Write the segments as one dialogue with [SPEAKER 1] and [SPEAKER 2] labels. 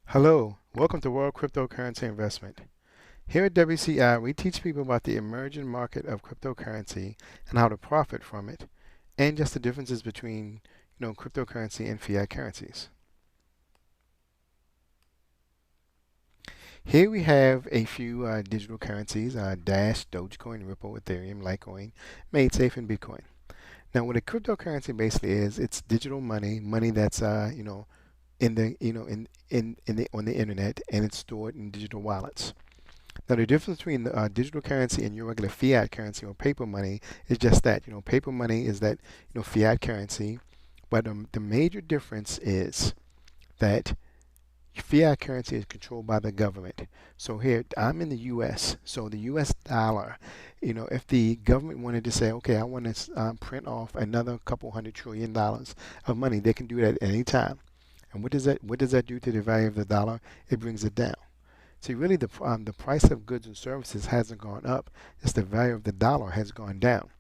[SPEAKER 1] Hello, welcome to World Cryptocurrency Investment. Here at WCI, we teach people about the emerging market of cryptocurrency and how to profit from it, and just the differences between, cryptocurrency and fiat currencies. Here we have a few digital currencies: Dash, Dogecoin, Ripple, Ethereum, Litecoin, Made Safe, and Bitcoin. Now, what a cryptocurrency basically is, it's digital money, money that's in the in the on the internet, and it's stored in digital wallets. Now, the difference between the digital currency and your regular fiat currency or paper money is just that. Paper money is that, fiat currency, but the major difference is that fiat currency is controlled by the government. So here, I'm in the U.S., so the U.S. dollar, if the government wanted to say, okay, I want to print off another couple $100 trillion of money, they can do that at any time. And what does that do to the value of the dollar? It brings it down. See, really, the price of goods and services hasn't gone up. It's the value of the dollar has gone down.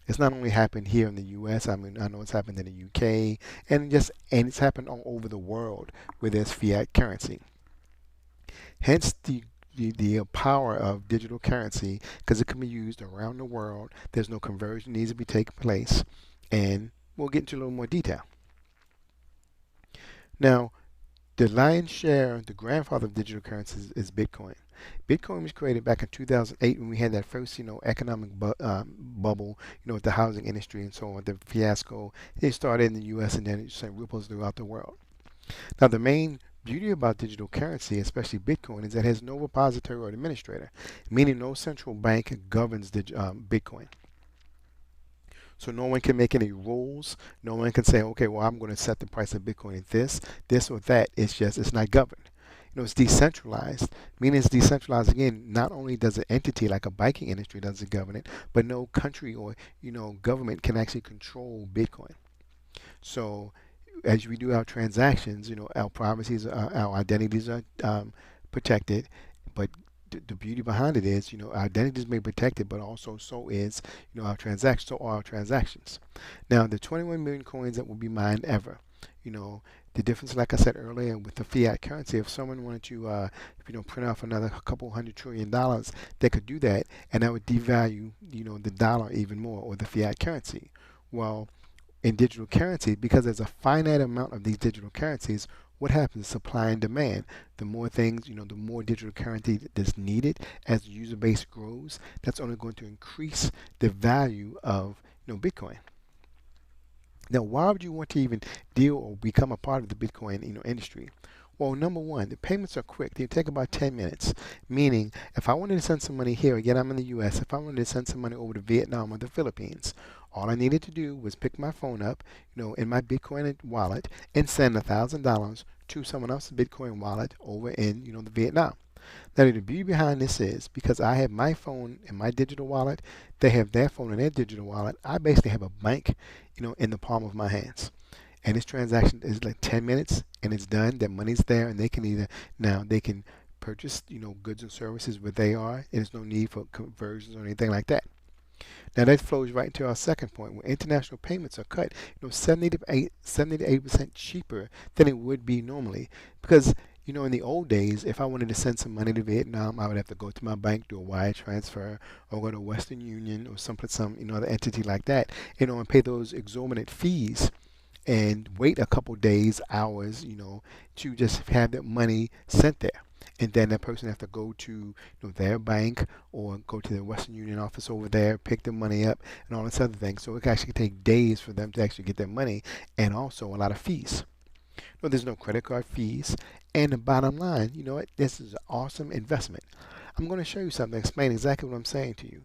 [SPEAKER 1] It's not only happened here in the U.S. I mean, I know it's happened in the U.K. and it's happened all over the world where there's fiat currency. Hence the power of digital currency, because it can be used around the world. There's no conversion needs to be taking place, and we'll get into a little more detail. Now, the lion's share, the grandfather of digital currencies is Bitcoin. Bitcoin was created back in 2008 when we had that first, economic bubble, with the housing industry and so on, the fiasco. It started in the U.S. and then it sent ripples throughout the world. Now, the main beauty about digital currency, especially Bitcoin, is that it has no repository or administrator, meaning no central bank governs the Bitcoin. So no one can make any rules. No one can say, okay, well, I'm going to set the price of Bitcoin at this or that. It's not governed. It's decentralized. Meaning it's decentralized again. Not only does an entity like a banking industry doesn't govern it, but no country or government can actually control Bitcoin. So as we do our transactions, our privacies, our identities are protected, but the beauty behind it is, our identities may be protected, but also so is, our transactions, so are our transactions. Now, the 21 million coins that will be mined ever, you know, the difference, like I said earlier, with the fiat currency, if someone wanted to, print off another couple $100 trillion, they could do that, and that would devalue, the dollar even more, or the fiat currency. Well, in digital currency, because there's a finite amount of these digital currencies, what happens? Supply and demand. The more things, the more digital currency that's needed as the user base grows, that's only going to increase the value of, Bitcoin. Now, why would you want to even deal or become a part of the Bitcoin, industry? Well, number one, the payments are quick. They take about 10 minutes. Meaning, if I wanted to send some money here, again, I'm in the U.S. If I wanted to send some money over to Vietnam or the Philippines, all I needed to do was pick my phone up, in my Bitcoin wallet, and send $1,000 to someone else's Bitcoin wallet over in, the Vietnam. Now, the beauty behind this is because I have my phone in my digital wallet, they have their phone in their digital wallet. I basically have a bank, in the palm of my hands. And this transaction is like 10 minutes and it's done. Their money's there, and they can purchase, goods and services where they are, and there's no need for conversions or anything like that. Now that flows right into our second point, where international payments are cut, 70 to 80% cheaper than it would be normally. Because, in the old days, if I wanted to send some money to Vietnam, I would have to go to my bank, do a wire transfer, or go to Western Union or some other entity like that, and pay those exorbitant fees and wait a couple days, hours, to just have that money sent there. And then that person has to go to, their bank or go to the Western Union office over there, pick the money up, and all this other thing. So it can actually take days for them to actually get their money, and also a lot of fees. No, there's no credit card fees. And the bottom line, what? This is an awesome investment. I'm going to show you something, explain exactly what I'm saying to you.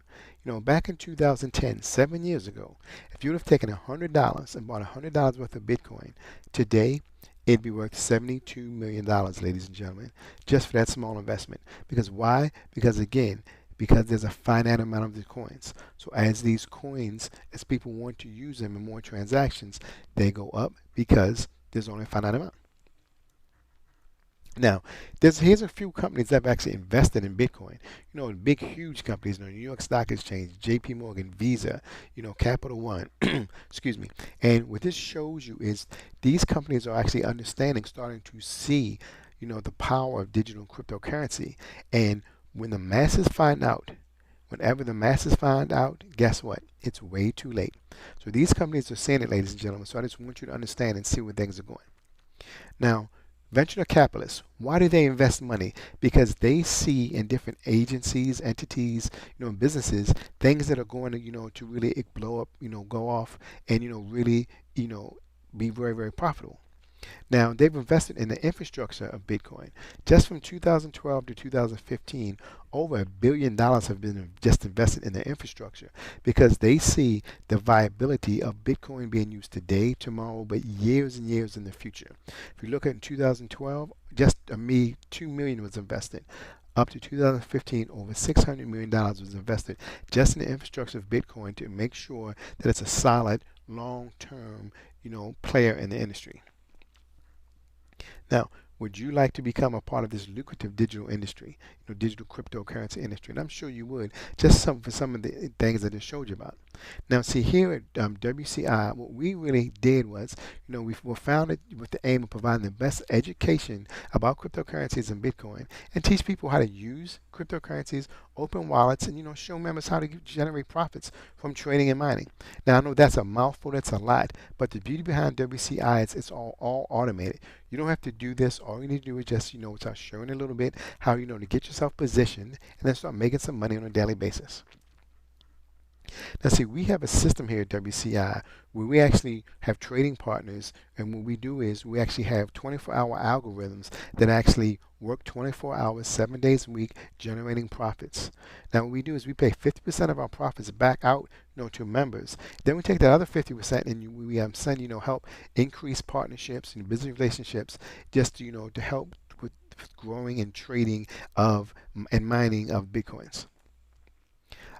[SPEAKER 1] Back in 2010, 7 years ago, if you would have taken $100 and bought $100 worth of Bitcoin, today it'd be worth $72 million, ladies and gentlemen, just for that small investment. Because why? Because again, because there's a finite amount of the coins. So as these coins, as people want to use them in more transactions, they go up because there's only a finite amount. Now, here's a few companies that have actually invested in Bitcoin. Big, huge companies, New York Stock Exchange, J.P. Morgan, Visa, Capital One, excuse me. And what this shows you is these companies are actually understanding, starting to see, the power of digital cryptocurrency. And when the masses find out, whenever the masses find out, guess what? It's way too late. So these companies are saying it, ladies and gentlemen. So I just want you to understand and see where things are going. Now, venture capitalists, why do they invest money? Because they see in different agencies, entities, businesses, things that are going to, to really blow up, go off and, really, be very, very profitable. Now, they've invested in the infrastructure of Bitcoin. Just from 2012 to 2015, over $1 billion have been just invested in the infrastructure because they see the viability of Bitcoin being used today, tomorrow, but years and years in the future. If you look at in 2012, just a mere $2 million was invested. Up to 2015, over $600 million was invested just in the infrastructure of Bitcoin to make sure that it's a solid, long-term, player in the industry. Now, would you like to become a part of this lucrative digital industry, digital cryptocurrency industry? And I'm sure you would, just for some of the things that I just showed you about. Now, see here at WCI, what we really did was, we were founded with the aim of providing the best education about cryptocurrencies and Bitcoin, and teach people how to use cryptocurrencies, open wallets, and show members how to generate profits from trading and mining. Now, I know that's a mouthful, that's a lot, but the beauty behind WCI is it's all automated. You don't have to do this. All you need to do is just, start showing a little bit how, to get yourself positioned and then start making some money on a daily basis. Now, see, we have a system here at WCI where we actually have trading partners, and what we do is we actually have 24-hour algorithms that actually work 24 hours, 7 days a week, generating profits. Now, what we do is we pay 50% of our profits back out, to members. Then we take that other 50% and we send, help increase partnerships and business relationships, just to help with growing and trading of and mining of Bitcoins.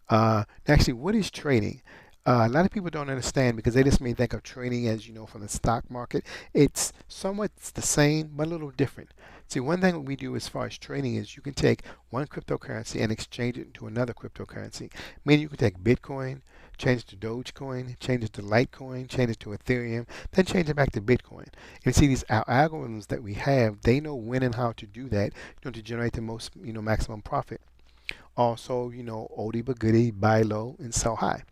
[SPEAKER 1] Actually, what is trading? A lot of people don't understand because they just may think of trading as, from the stock market. It's somewhat the same, but a little different. See, one thing we do as far as trading is you can take one cryptocurrency and exchange it into another cryptocurrency. Meaning you can take Bitcoin, change it to Dogecoin, change it to Litecoin, change it to Ethereum, then change it back to Bitcoin. And see, these algorithms that we have, they know when and how to do that, to generate the most, maximum profit. Also, oldie but goodie, buy low and sell high.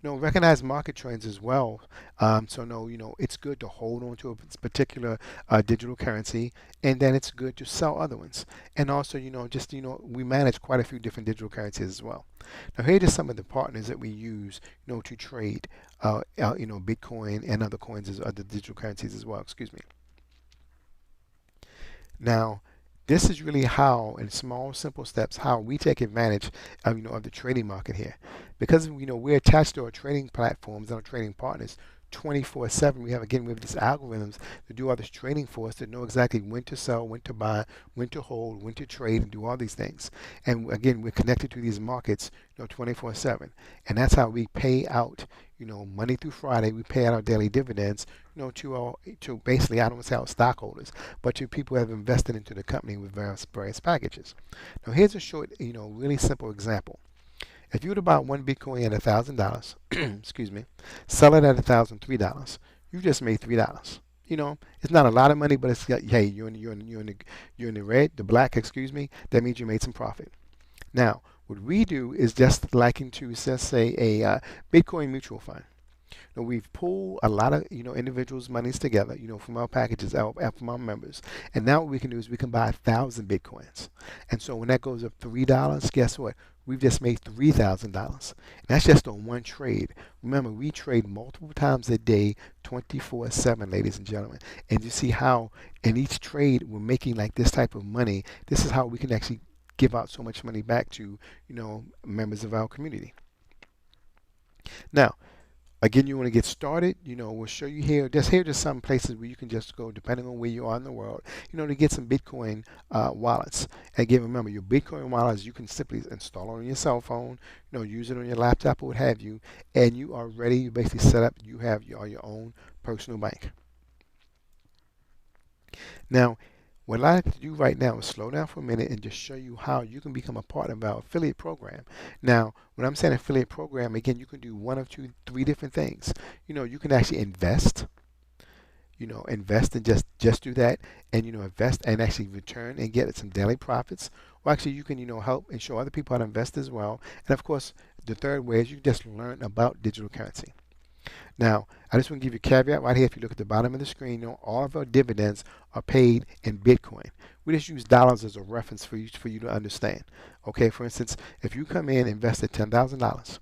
[SPEAKER 1] Recognize market trends as well. It's good to hold on to a particular digital currency, and then it's good to sell other ones. And also, we manage quite a few different digital currencies as well. Now, here are just some of the partners that we use, to trade, Bitcoin and other coins, as other digital currencies as well. Excuse me. Now, this is really how, in small, simple steps, how we take advantage of, of the trading market here. Because, we're attached to our trading platforms and our trading partners 24/7. We have these algorithms to do all this trading for us, to know exactly when to sell, when to buy, when to hold, when to trade, and do all these things. And again, we're connected to these markets, 24/7. And that's how we pay out, Monday through Friday. We pay out our daily dividends, to basically, I don't want to say our stockholders, but to people who have invested into the company with various packages. Now, here's a short, really simple example. If you were to buy one Bitcoin at $1,000, excuse me, sell it at $1,003, you just made $3. It's not a lot of money, but it's, hey, you're in the red, the black, excuse me. That means you made some profit. Now, what we do is just likened to, let's say, a Bitcoin mutual fund. Now, we've pulled a lot of individuals' monies together, from our packages, from our members, and now what we can do is we can buy 1,000 Bitcoins. And so when that goes up $3, guess what? We've just made $3,000. And that's just on one trade. Remember, we trade multiple times a day, 24/7, ladies and gentlemen. And you see how in each trade we're making like this type of money. This is how we can actually give out so much money back to, members of our community. Now, again, you want to get started, we'll show you here. Here are just some places where you can just go, depending on where you are in the world, to get some Bitcoin wallets. And again, remember, your Bitcoin wallets, you can simply install it on your cell phone, use it on your laptop or what have you, and you are ready. You basically set up, you have your own personal bank. Now, what I'd like to do right now is slow down for a minute and just show you how you can become a part of our affiliate program. Now, when I'm saying affiliate program, again, you can do one of two, three different things. You can actually invest. invest and just do that, and invest and actually return and get some daily profits. Or actually, you can help and show other people how to invest as well. And of course, the third way is you just learn about digital currency. Now, I just want to give you a caveat right here. If you look at the bottom of the screen, all of our dividends are paid in Bitcoin. We just use dollars as a reference for you to understand. Okay, for instance, if you come in and invest at $10,000,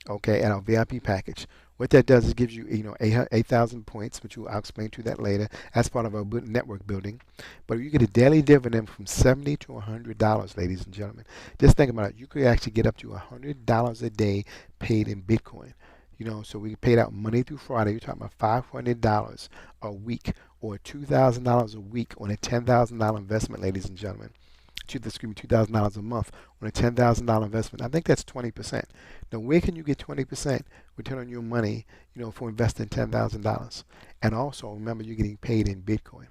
[SPEAKER 1] okay, at our VIP package, what that does is gives you 8,000 points, which I'll explain to you that later as part of our network building. But you get a daily dividend from $70 to $100, ladies and gentlemen. Just think about it. You could actually get up to $100 a day paid in Bitcoin. So we paid out Monday through Friday. You're talking about $500 a week or $2,000 a week on a $10,000 investment, ladies and gentlemen. Excuse me, $2,000 a month on a $10,000 investment. I think that's 20%. Now, where can you get 20% return on your money, for investing $10,000? And also, remember, you're getting paid in Bitcoin.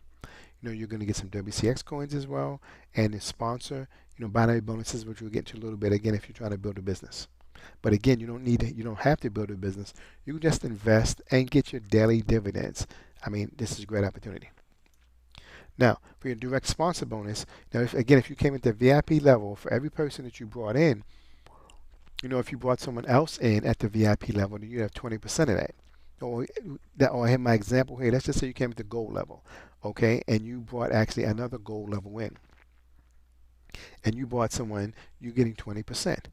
[SPEAKER 1] You're going to get some WCX coins as well, and the sponsor, binary bonuses, which we'll get to a little bit again if you're trying to build a business. But again, you don't have to build a business. You can just invest and get your daily dividends. I mean, this is a great opportunity. Now, for your direct sponsor bonus, now if you came at the VIP level, for every person that you brought in, if you brought someone else in at the VIP level, then you have 20% of that. Or I have my example here. Let's just say you came at the gold level, okay, and you brought actually another gold level in, and you brought someone, you're getting 20%.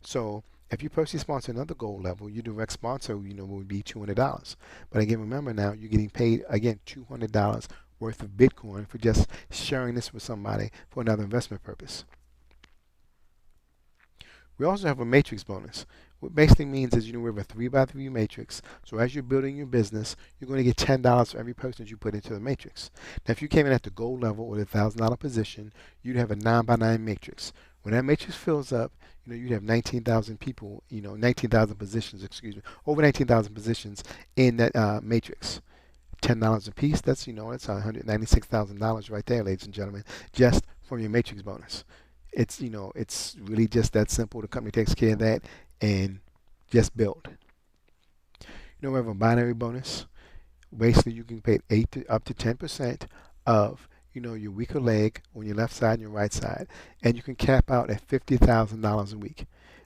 [SPEAKER 1] So if you personally sponsor another gold level, your direct sponsor, would be $200. But again, remember now, you're getting paid, again, $200 worth of Bitcoin for just sharing this with somebody for another investment purpose. We also have a matrix bonus. What basically means is, we have a 3x3 matrix. So as you're building your business, you're going to get $10 for every person that you put into the matrix. Now, if you came in at the gold level or the $1,000 position, you'd have a 9x9 matrix. When that matrix fills up, you'd have 19,000 people, 19,000 positions, over 19,000 positions in that matrix. $10 a piece, that's $196,000 right there, ladies and gentlemen, just from your matrix bonus. It's really just that simple. The company takes care of that and just build. We have a binary bonus. Basically, you can pay up to 10% of your weaker leg on your left side and your right side, and you can cap out at $50,000 a week.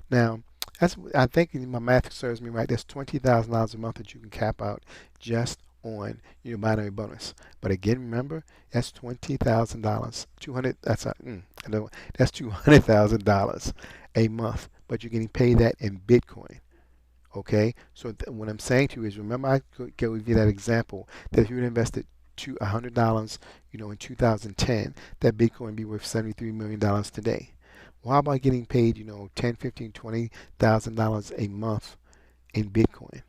[SPEAKER 1] Now, I think my math serves me right. That's $20,000 a month that you can cap out just on your binary bonus. But again, remember, that's $20,000. That's $200,000 a month. But you're getting paid that in Bitcoin. Okay, so what I'm saying to you is, remember, I gave you that example that if you would invested $100, in 2010, that Bitcoin would be worth $73 million today. Well, how about getting paid, $10, $15, $20,000 a month in Bitcoin,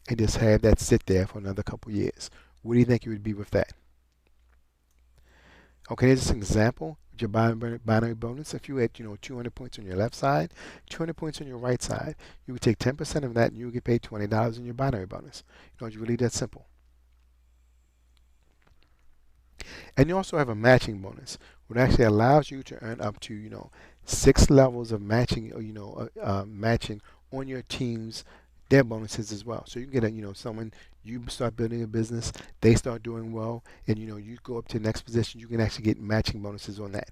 [SPEAKER 1] and just have that sit there for another couple years? What do you think you would be with that? Okay, here's an example. With your binary bonus, if you had 200 points on your left side, 200 points on your right side, you would take 10% of that and you would get paid $20 in your binary bonus. It's really that simple. And you also have a matching bonus, which actually allows you to earn up to 6 levels of matching, matching on your team's their bonuses as well. So you can get someone, you start building a business, they start doing well, and you go up to the next position, you can actually get matching bonuses on that.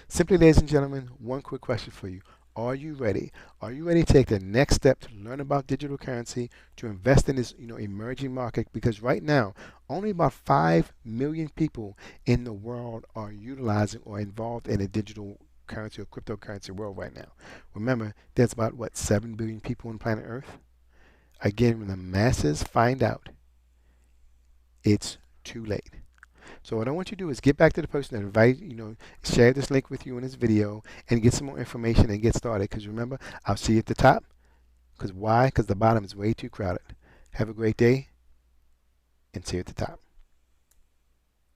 [SPEAKER 1] Simply, ladies and gentlemen, one quick question for you. Are you ready? Are you ready to take the next step to learn about digital currency, to invest in this emerging market? Because right now, only about 5 million people in the world are utilizing or involved in a digital currency or cryptocurrency world right now. Remember, there's about 7 billion people on planet Earth. Again, when the masses find out, it's too late. So what I want you to do is get back to the person that invited, share this link with you in this video and get some more information and get started. Because remember, I'll see you at the top. Because why? Because the bottom is way too crowded. Have a great day and see you at the top.